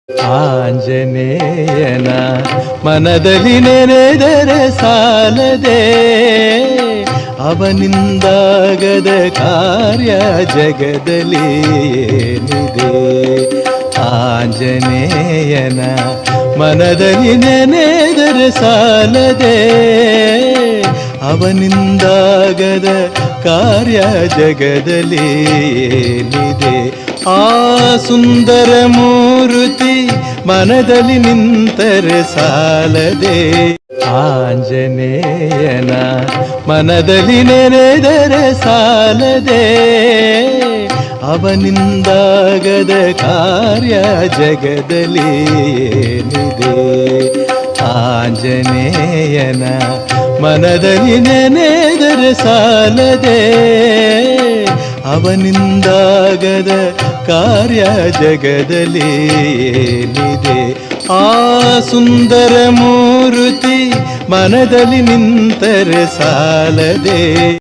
ಆಂಜನೇಯನ ಮನದಲ್ಲಿ ನೆನೆದರೆ ಸಾಲದೆ, ಅವನಿಂದಾಗದ ಕಾರ್ಯ ಜಗದಲ್ಲಿ ಏನಿದೆ. ಆಂಜನೇಯನ ಮನದಲ್ಲಿ ನೆನೆದರೆ ಸಾಲದೆ, ಅವನಿಂದಾಗದ ಕಾರ್ಯ ಜಗದಲ್ಲಿ ಏನಿದೆ. ಆ ಸುಂದರ ಮೂರ್ತಿ ಮನದಲ್ಲಿ ನಿಂತರೆ ಸಾಲದೆ, ಆಂಜನೇಯನ ಮನದಲ್ಲಿ ನೆನೆದರೆ ಸಾಲದೆ, ಅವನಿಂದಾಗದ ಕಾರ್ಯ ಜಗದಲ್ಲಿ ಏನಿದೆ. ಆಂಜನೇಯನ ಮನದಲ್ಲಿ ನೆನೆದರೆ ಸಾಲದೆ, ಅವನಿಂದಾಗದ ಕಾರ್ಯ ಜಗದಲ್ಲಿ ಏನಿದೆ. ಆ ಸುಂದರ ಮೂರ್ತಿ ಮನದಲ್ಲಿ ನಿಂತರೆ ಸಾಲದೆ.